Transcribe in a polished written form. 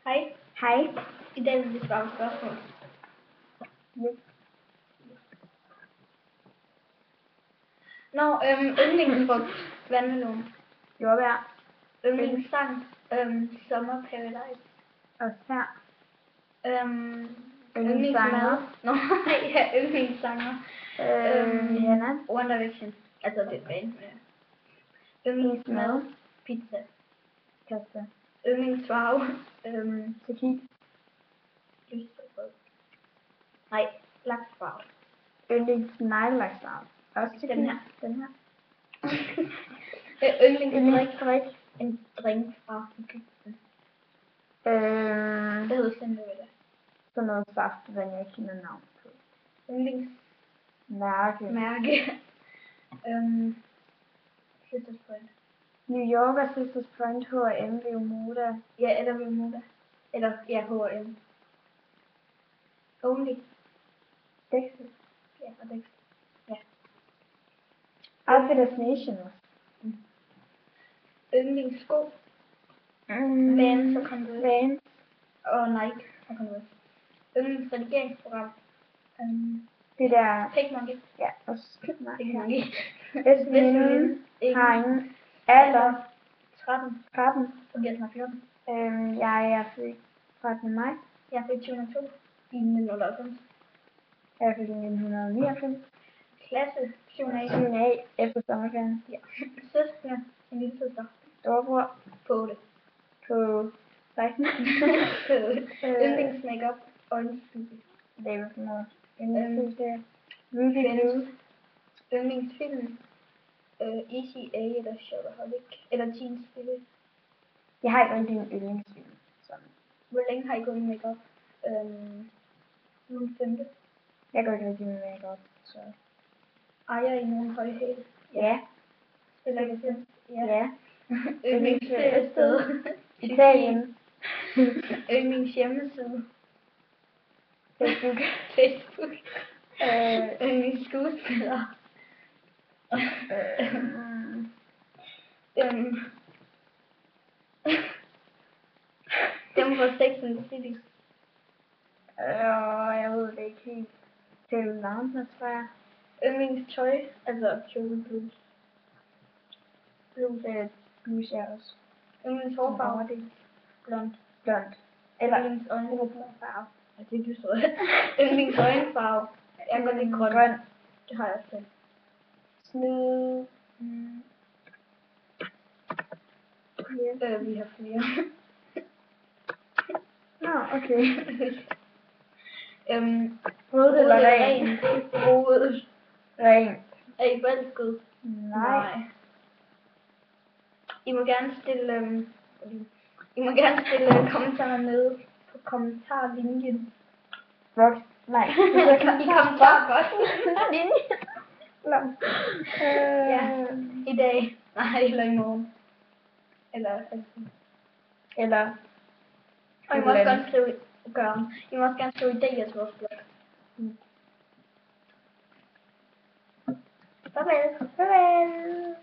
Hej. Hej. I dag vil vi svare på spørgsmål. Yes. Yndlingsfrugt, vandmelon. Jordbær. Yndlingssang, Summer Paradise. Også her. Yndlingsmad. Nå, ja, yndlingssanger. Rihanna. One Direction. Altså, det er et band. Ja. Yndlingsmad, pizza. Pasta. Yndlingsfarve, Tequila. lyserød. Nej, laksfarve. Yndlingsneglelaksfarve. Også Den tequila. her. Den her. Yndlingsdrik. En drink fra Egypten. Det hedder Cinderella. Sådan noget saft, hvad jeg ikke kender navn på. Yndlingsmærke. Mærke. Sisters Point. New York og Sisters Point, H&M, Viumoda. Ja, eller Viumoda. Eller, ja, H&M. Only. Dexter. Ja, og Dexter. Ja. Outfitters Nation også. Yndlingssko. Vans og Converse. Vans. Og Nike og Converse. Yndlingsredigeringsprogram. Det der. PicMonkey. Ja, også. PicMonkey. Esminde har ingen alder. 13. 13. Og bliver snart 14. Jeg er født 13. maj. Jeg er født 2002. I 1998. Jeg er født i 1999. Klasse 7A. 7A efter sommerferien. Ja. Søskende. En lille søster. Storebror På 8. på 16. Yndlingsmakeup. Øjenskygge. Det er sådan noget. Yndlingsserie. Ruby Blue. Yndlingsfilm. Easy A eller Shopaholic. Eller Teen Spirit. Jeg har ikke rigtig en yndlingsfilm. Sådan. Hvor længe har I gået i makeup? Nogle 5. Jeg går ikke rigtig med makeup, så. Ejer I nogle høje hæle? Ja. Spiller I selv? Ja. Yndlingsferiested. Italien. Yndlingshjemmeside. Facebook. Facebook. Yndlingsskuespiller. Dem fra Sex and the City. Jeg ved det ikke helt. Til navnet, tror jeg. Yndlingstøj. Altså Joey Blues. Blues er også. Yndlingshårfarve. Blond. Blond. Eller Yndlingsøjenfarve. Ja, det er lyserødt. Yndlingsøjenfarve. Jeg går lidt grøn. Grøn. Det har jeg også selv. Snyd. Vi har flere. Nå, okay. Rød eller ren? Rød. Ren. Er I forelsket? Nej. I må gerne stille kommentarer nede på kommentarlinjen. Voks. Nej. I kommentarbox. Linjen. Ja. I dag. Nej, eller i morgen. Eller. Og I må også gerne skrive I må også gerne skrive idéer til vores blog. Farvel. Farvel.